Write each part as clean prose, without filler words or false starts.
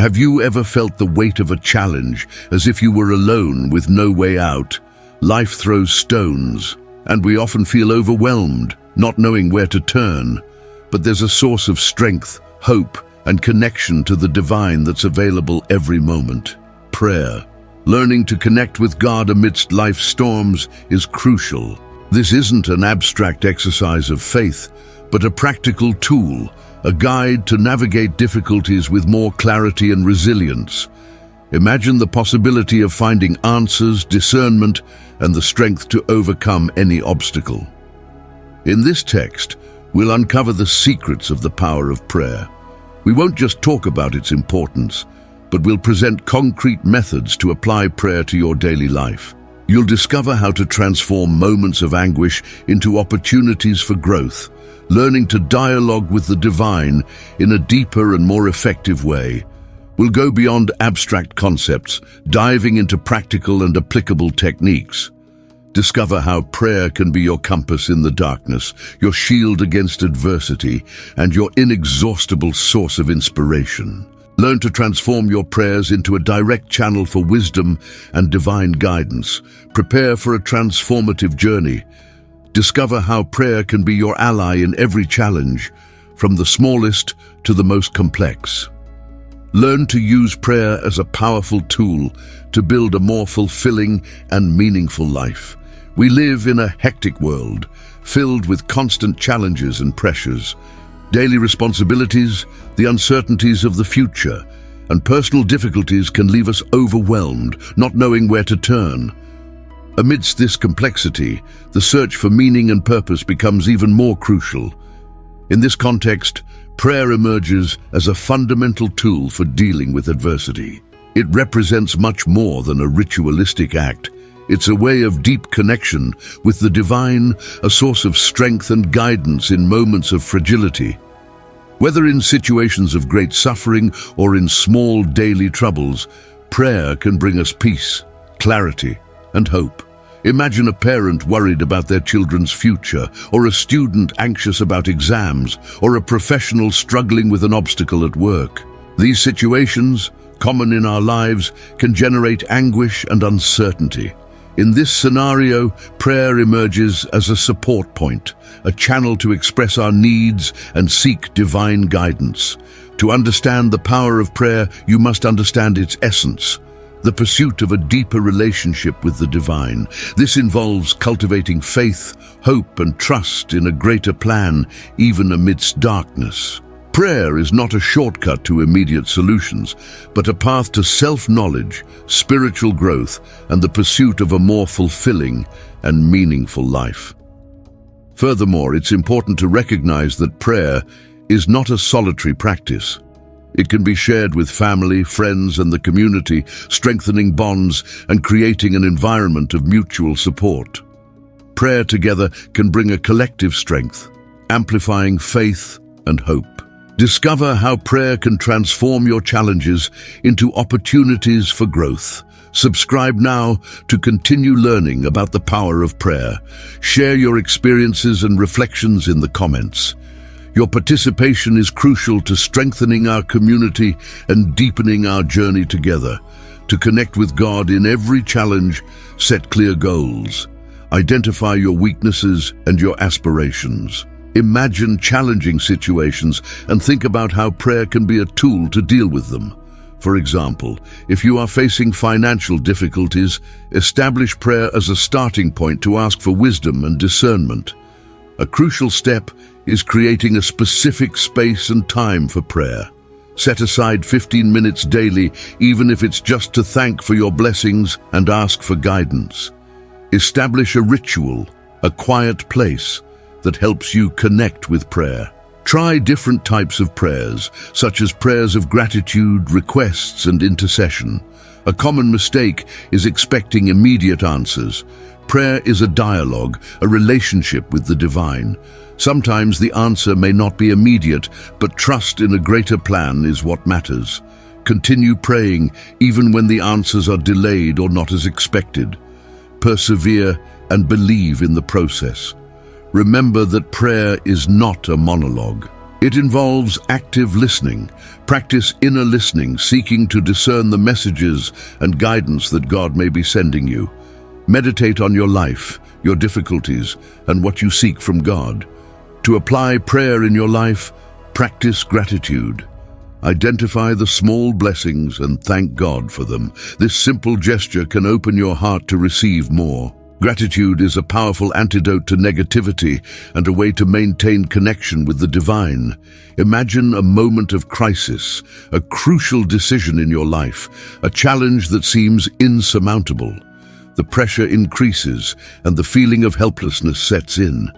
Have you ever felt the weight of a challenge, as if you were alone with no way out? Life throws stones, and we often feel overwhelmed, not knowing where to turn. But there's a source of strength, hope, and connection to the divine that's available every moment: prayer. Learning to connect with God amidst life's storms is crucial. This isn't an abstract exercise of faith, but a practical tool, a guide to navigate difficulties with more clarity and resilience. Imagine the possibility of finding answers, discernment, and the strength to overcome any obstacle. In this text, we'll uncover the secrets of the power of prayer. We won't just talk about its importance, but we'll present concrete methods to apply prayer to your daily life. You'll discover how to transform moments of anguish into opportunities for growth, learning to dialogue with the divine in a deeper and more effective way. We'll go beyond abstract concepts, diving into practical and applicable techniques. Discover how prayer can be your compass in the darkness, your shield against adversity, and your inexhaustible source of inspiration. Learn to transform your prayers into a direct channel for wisdom and divine guidance. Prepare for a transformative journey. Discover how prayer can be your ally in every challenge, from the smallest to the most complex. Learn to use prayer as a powerful tool to build a more fulfilling and meaningful life. We live in a hectic world, filled with constant challenges and pressures. Daily responsibilities, the uncertainties of the future, and personal difficulties can leave us overwhelmed, not knowing where to turn. Amidst this complexity, the search for meaning and purpose becomes even more crucial. In this context, prayer emerges as a fundamental tool for dealing with adversity. It represents much more than a ritualistic act. It's a way of deep connection with the divine, a source of strength and guidance in moments of fragility. Whether in situations of great suffering or in small daily troubles, prayer can bring us peace, clarity, and hope. Imagine a parent worried about their children's future, or a student anxious about exams, or a professional struggling with an obstacle at work. These situations, common in our lives, can generate anguish and uncertainty. In this scenario, prayer emerges as a support point, a channel to express our needs and seek divine guidance. To understand the power of prayer, you must understand its essence: the pursuit of a deeper relationship with the divine. This involves cultivating faith, hope, and trust in a greater plan, even amidst darkness. Prayer is not a shortcut to immediate solutions, but a path to self-knowledge, spiritual growth, and the pursuit of a more fulfilling and meaningful life. Furthermore, it's important to recognize that prayer is not a solitary practice. It can be shared with family, friends, and the community, strengthening bonds and creating an environment of mutual support. Prayer together can bring a collective strength, amplifying faith and hope. Discover how prayer can transform your challenges into opportunities for growth. Subscribe now to continue learning about the power of prayer. Share your experiences and reflections in the comments. Your participation is crucial to strengthening our community and deepening our journey together. To connect with God in every challenge, set clear goals. Identify your weaknesses and your aspirations. Imagine challenging situations and think about how prayer can be a tool to deal with them. For example, if you are facing financial difficulties, establish prayer as a starting point to ask for wisdom and discernment. A crucial step is creating a specific space and time for prayer. Set aside 15 minutes daily, even if it's just to thank for your blessings and ask for guidance. Establish a ritual, a quiet place that helps you connect with prayer. Try different types of prayers, such as prayers of gratitude, requests, and intercession. A common mistake is expecting immediate answers. Prayer is a dialogue, a relationship with the divine. Sometimes the answer may not be immediate, but trust in a greater plan is what matters. Continue praying even when the answers are delayed or not as expected. Persevere and believe in the process. Remember that prayer is not a monologue. It involves active listening. Practice inner listening, seeking to discern the messages and guidance that God may be sending you. Meditate on your life, your difficulties, and what you seek from God. To apply prayer in your life, practice gratitude. Identify the small blessings and thank God for them. This simple gesture can open your heart to receive more. Gratitude is a powerful antidote to negativity and a way to maintain connection with the divine. Imagine a moment of crisis, a crucial decision in your life, a challenge that seems insurmountable. The pressure increases and the feeling of helplessness sets in.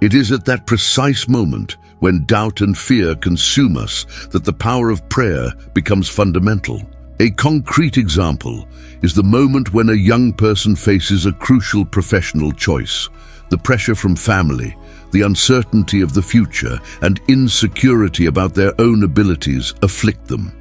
It is at that precise moment, when doubt and fear consume us, that the power of prayer becomes fundamental. A concrete example is the moment when a young person faces a crucial professional choice. The pressure from family, the uncertainty of the future, and insecurity about their own abilities afflict them.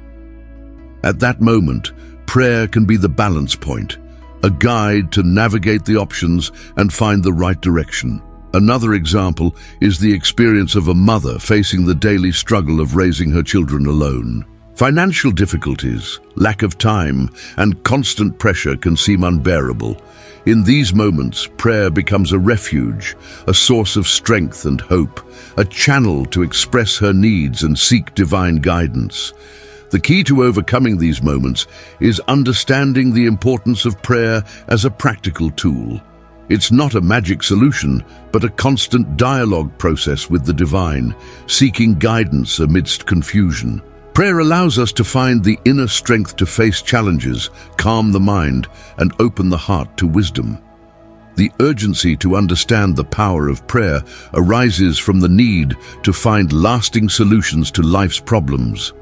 At that moment, prayer can be the balance point, a guide to navigate the options and find the right direction. Another example is the experience of a mother facing the daily struggle of raising her children alone. Financial difficulties, lack of time, and constant pressure can seem unbearable. In these moments, prayer becomes a refuge, a source of strength and hope, a channel to express her needs and seek divine guidance. The key to overcoming these moments is understanding the importance of prayer as a practical tool. It's not a magic solution, but a constant dialogue process with the divine, seeking guidance amidst confusion. Prayer allows us to find the inner strength to face challenges, calm the mind, and open the heart to wisdom. The urgency to understand the power of prayer arises from the need to find lasting solutions to life's problems.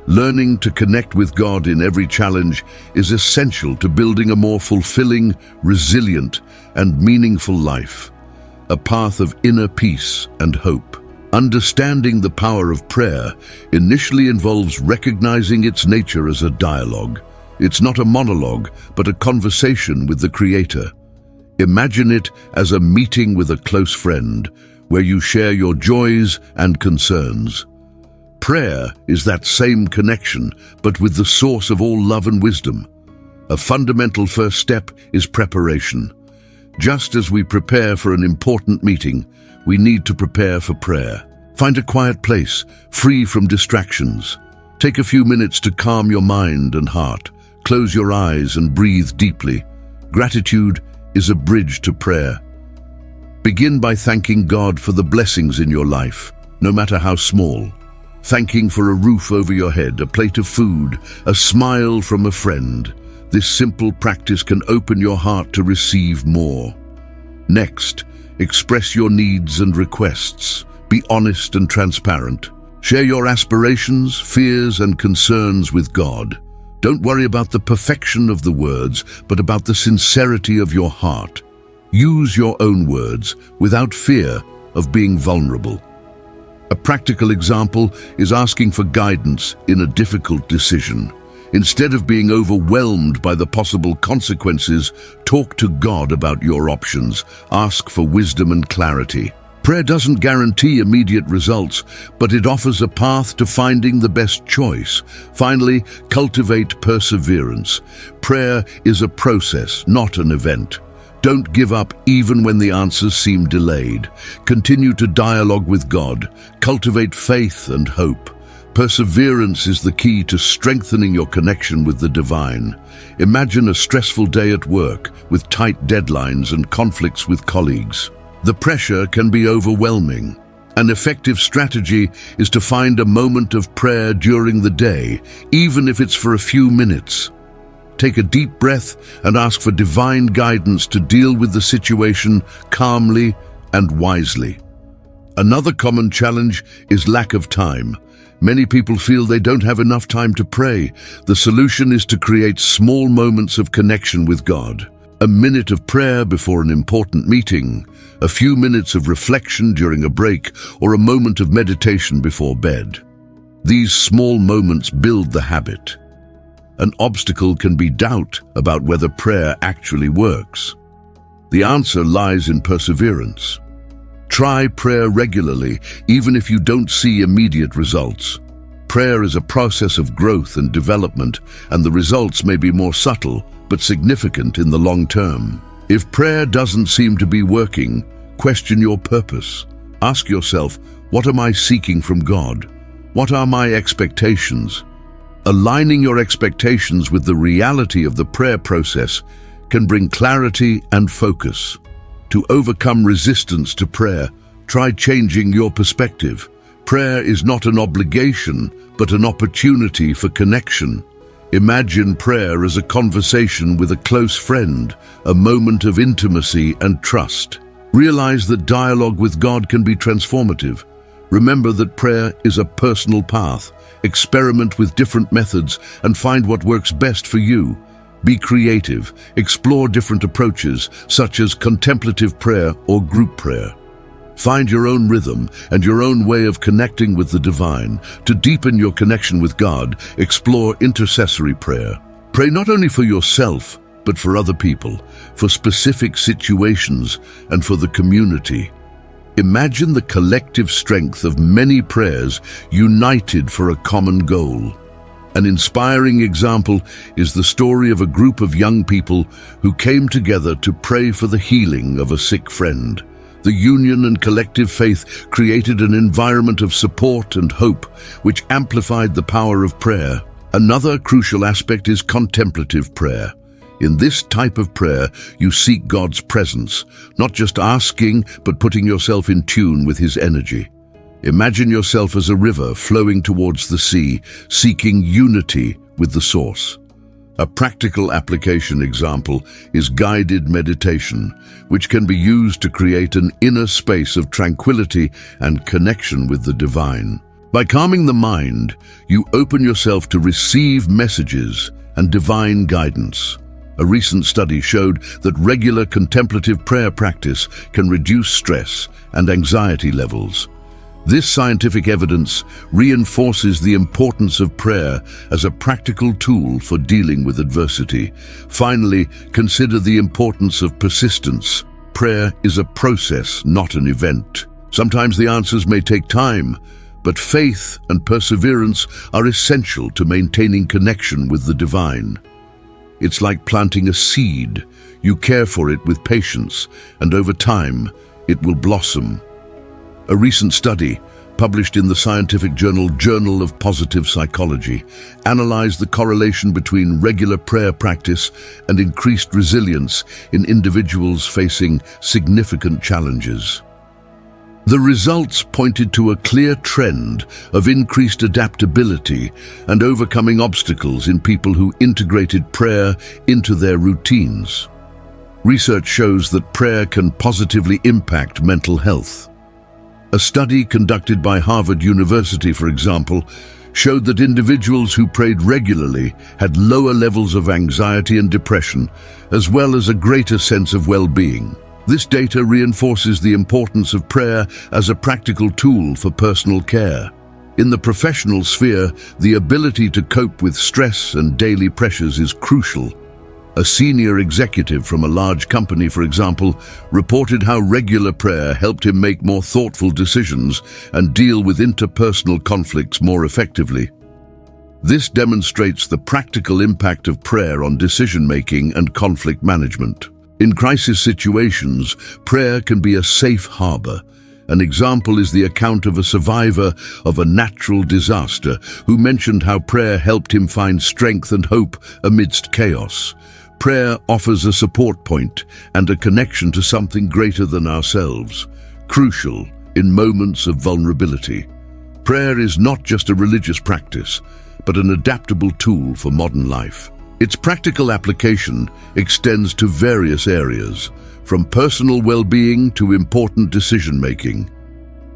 Learning to connect with God in every challenge is essential to building a more fulfilling, resilient, and meaningful life, a path of inner peace and hope. Understanding the power of prayer initially involves recognizing its nature as a dialogue. It's not a monologue, but a conversation with the Creator. Imagine it as a meeting with a close friend, where you share your joys and concerns. Prayer is that same connection, but with the source of all love and wisdom. A fundamental first step is preparation. Just as we prepare for an important meeting, we need to prepare for prayer. Find a quiet place, free from distractions. Take a few minutes to calm your mind and heart. Close your eyes and breathe deeply. Gratitude is a bridge to prayer. Begin by thanking God for the blessings in your life, no matter how small. Thanking for a roof over your head, a plate of food, a smile from a friend. This simple practice can open your heart to receive more. Next, express your needs and requests. Be honest and transparent. Share your aspirations, fears, and concerns with God. Don't worry about the perfection of the words, but about the sincerity of your heart. Use your own words without fear of being vulnerable. A practical example is asking for guidance in a difficult decision. Instead of being overwhelmed by the possible consequences, talk to God about your options. Ask for wisdom and clarity. Prayer doesn't guarantee immediate results, but it offers a path to finding the best choice. Finally, cultivate perseverance. Prayer is a process, not an event. Don't give up even when the answers seem delayed. Continue to dialogue with God. Cultivate faith and hope. Perseverance is the key to strengthening your connection with the divine. Imagine a stressful day at work with tight deadlines and conflicts with colleagues. The pressure can be overwhelming. An effective strategy is to find a moment of prayer during the day, even if it's for a few minutes. Take a deep breath and ask for divine guidance to deal with the situation calmly and wisely. Another common challenge is lack of time. Many people feel they don't have enough time to pray. The solution is to create small moments of connection with God. A minute of prayer before an important meeting, a few minutes of reflection during a break, or a moment of meditation before bed. These small moments build the habit. An obstacle can be doubt about whether prayer actually works. The answer lies in perseverance. Try prayer regularly, even if you don't see immediate results. Prayer is a process of growth and development, and the results may be more subtle, but significant in the long term. If prayer doesn't seem to be working, question your purpose. Ask yourself, what am I seeking from God? What are my expectations? Aligning your expectations with the reality of the prayer process can bring clarity and focus. To overcome resistance to prayer, try changing your perspective. Prayer is not an obligation, but an opportunity for connection. Imagine prayer as a conversation with a close friend, a moment of intimacy and trust. Realize that dialogue with God can be transformative. Remember that prayer is a personal path. Experiment with different methods and find what works best for you. Be creative. Explore different approaches, such as contemplative prayer or group prayer. Find your own rhythm and your own way of connecting with the divine. To deepen your connection with God, explore intercessory prayer. Pray not only for yourself, but for other people, for specific situations, and for the community. Imagine the collective strength of many prayers united for a common goal. An inspiring example is the story of a group of young people who came together to pray for the healing of a sick friend. The union and collective faith created an environment of support and hope, which amplified the power of prayer. Another crucial aspect is contemplative prayer. In this type of prayer, you seek God's presence, not just asking, but putting yourself in tune with His energy. Imagine yourself as a river flowing towards the sea, seeking unity with the source. A practical application example is guided meditation, which can be used to create an inner space of tranquility and connection with the divine. By calming the mind, you open yourself to receive messages and divine guidance. A recent study showed that regular contemplative prayer practice can reduce stress and anxiety levels. This scientific evidence reinforces the importance of prayer as a practical tool for dealing with adversity. Finally, consider the importance of persistence. Prayer is a process, not an event. Sometimes the answers may take time, but faith and perseverance are essential to maintaining connection with the divine. It's like planting a seed. You care for it with patience, and over time, it will blossom. A recent study, published in the scientific Journal of Positive Psychology, analyzed the correlation between regular prayer practice and increased resilience in individuals facing significant challenges. The results pointed to a clear trend of increased adaptability and overcoming obstacles in people who integrated prayer into their routines. Research shows that prayer can positively impact mental health. A study conducted by Harvard University, for example, showed that individuals who prayed regularly had lower levels of anxiety and depression, as well as a greater sense of well-being. This data reinforces the importance of prayer as a practical tool for personal care. In the professional sphere, the ability to cope with stress and daily pressures is crucial. A senior executive from a large company, for example, reported how regular prayer helped him make more thoughtful decisions and deal with interpersonal conflicts more effectively. This demonstrates the practical impact of prayer on decision-making and conflict management. In crisis situations, prayer can be a safe harbor. An example is the account of a survivor of a natural disaster who mentioned how prayer helped him find strength and hope amidst chaos. Prayer offers a support point and a connection to something greater than ourselves, crucial in moments of vulnerability. Prayer is not just a religious practice, but an adaptable tool for modern life. Its practical application extends to various areas, from personal well-being to important decision-making.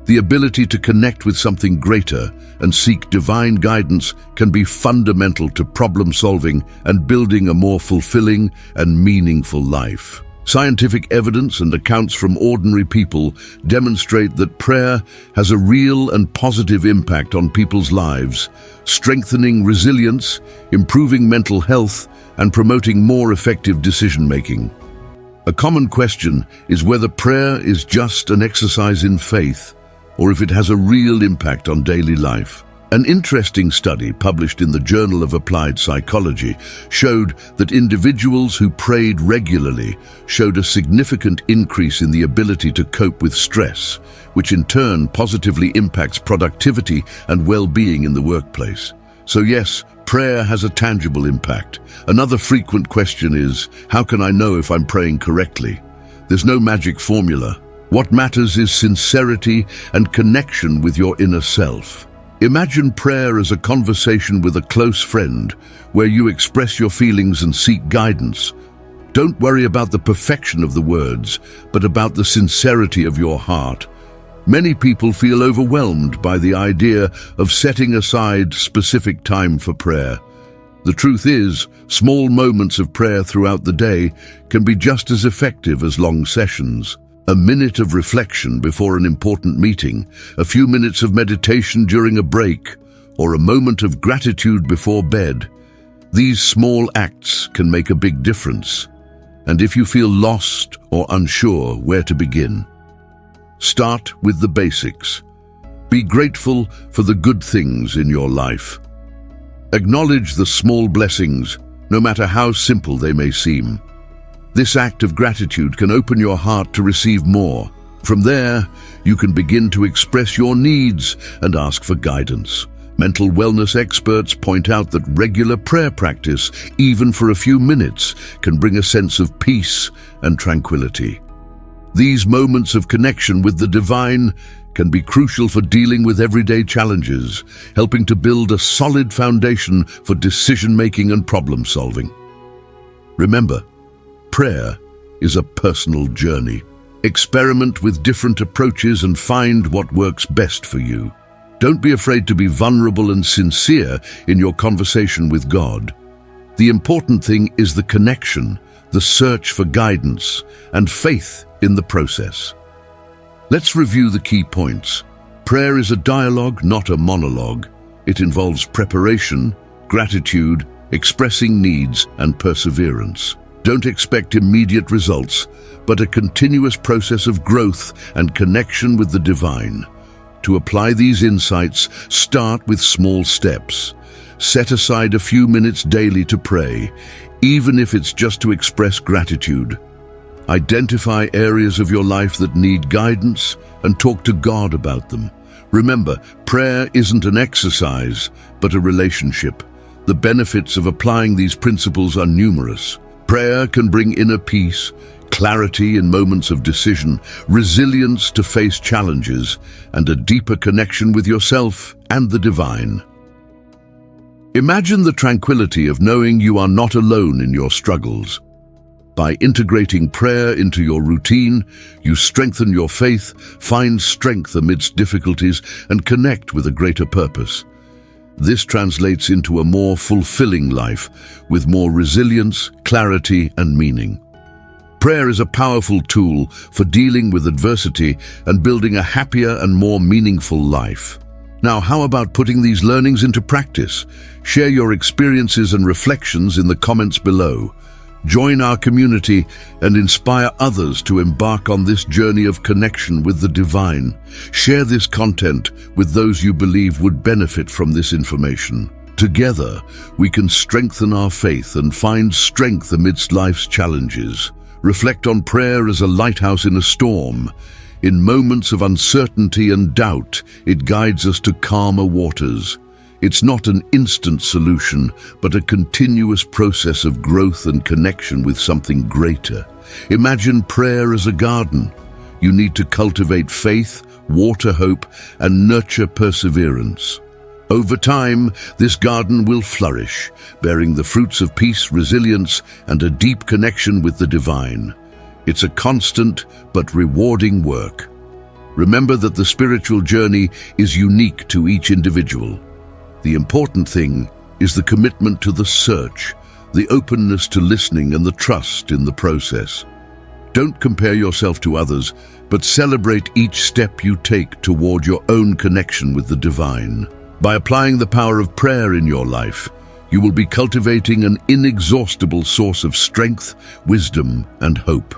The ability to connect with something greater and seek divine guidance can be fundamental to problem-solving and building a more fulfilling and meaningful life. Scientific evidence and accounts from ordinary people demonstrate that prayer has a real and positive impact on people's lives, strengthening resilience, improving mental health, and promoting more effective decision-making. A common question is whether prayer is just an exercise in faith or if it has a real impact on daily life. An interesting study published in the Journal of Applied Psychology showed that individuals who prayed regularly showed a significant increase in the ability to cope with stress, which in turn positively impacts productivity and well-being in the workplace. So yes, prayer has a tangible impact. Another frequent question is, how can I know if I'm praying correctly? There's no magic formula. What matters is sincerity and connection with your inner self. Imagine prayer as a conversation with a close friend where you express your feelings and seek guidance. Don't worry about the perfection of the words, but about the sincerity of your heart. Many people feel overwhelmed by the idea of setting aside specific time for prayer. The truth is, small moments of prayer throughout the day can be just as effective as long sessions. A minute of reflection before an important meeting, a few minutes of meditation during a break, or a moment of gratitude before bed. These small acts can make a big difference. And if you feel lost or unsure where to begin, start with the basics. Be grateful for the good things in your life. Acknowledge the small blessings, no matter how simple they may seem. This act of gratitude can open your heart to receive more. From there, you can begin to express your needs and ask for guidance. Mental wellness experts point out that regular prayer practice, even for a few minutes, can bring a sense of peace and tranquility. These moments of connection with the divine can be crucial for dealing with everyday challenges, helping to build a solid foundation for decision-making and problem-solving. Remember, prayer is a personal journey. Experiment with different approaches and find what works best for you. Don't be afraid to be vulnerable and sincere in your conversation with God. The important thing is the connection, the search for guidance, and faith in the process. Let's review the key points. Prayer is a dialogue, not a monologue. It involves preparation, gratitude, expressing needs, and perseverance. Don't expect immediate results, but a continuous process of growth and connection with the divine. To apply these insights, start with small steps. Set aside a few minutes daily to pray, even if it's just to express gratitude. Identify areas of your life that need guidance and talk to God about them. Remember, prayer isn't an exercise, but a relationship. The benefits of applying these principles are numerous. Prayer can bring inner peace, clarity in moments of decision, resilience to face challenges, and a deeper connection with yourself and the divine. Imagine the tranquility of knowing you are not alone in your struggles. By integrating prayer into your routine, you strengthen your faith, find strength amidst difficulties, and connect with a greater purpose. This translates into a more fulfilling life, with more resilience, clarity, and meaning. Prayer is a powerful tool for dealing with adversity and building a happier and more meaningful life. Now, how about putting these learnings into practice? Share your experiences and reflections in the comments below. Join our community and inspire others to embark on this journey of connection with the divine. Share this content with those you believe would benefit from this information. Together, we can strengthen our faith and find strength amidst life's challenges. Reflect on prayer as a lighthouse in a storm. In moments of uncertainty and doubt, it guides us to calmer waters. It's not an instant solution, but a continuous process of growth and connection with something greater. Imagine prayer as a garden. You need to cultivate faith, water hope, and nurture perseverance. Over time, this garden will flourish, bearing the fruits of peace, resilience, and a deep connection with the divine. It's a constant but rewarding work. Remember that the spiritual journey is unique to each individual. The important thing is the commitment to the search, the openness to listening, and the trust in the process. Don't compare yourself to others, but celebrate each step you take toward your own connection with the divine. By applying the power of prayer in your life, you will be cultivating an inexhaustible source of strength, wisdom, and hope.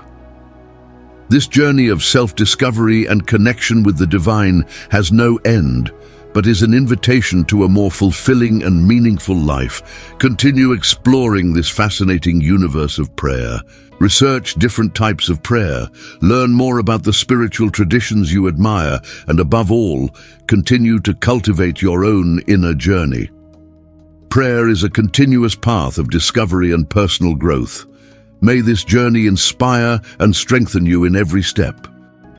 This journey of self-discovery and connection with the divine has no end, but is an invitation to a more fulfilling and meaningful life. Continue exploring this fascinating universe of prayer. Research different types of prayer, learn more about the spiritual traditions you admire, and above all, continue to cultivate your own inner journey. Prayer is a continuous path of discovery and personal growth. May this journey inspire and strengthen you in every step.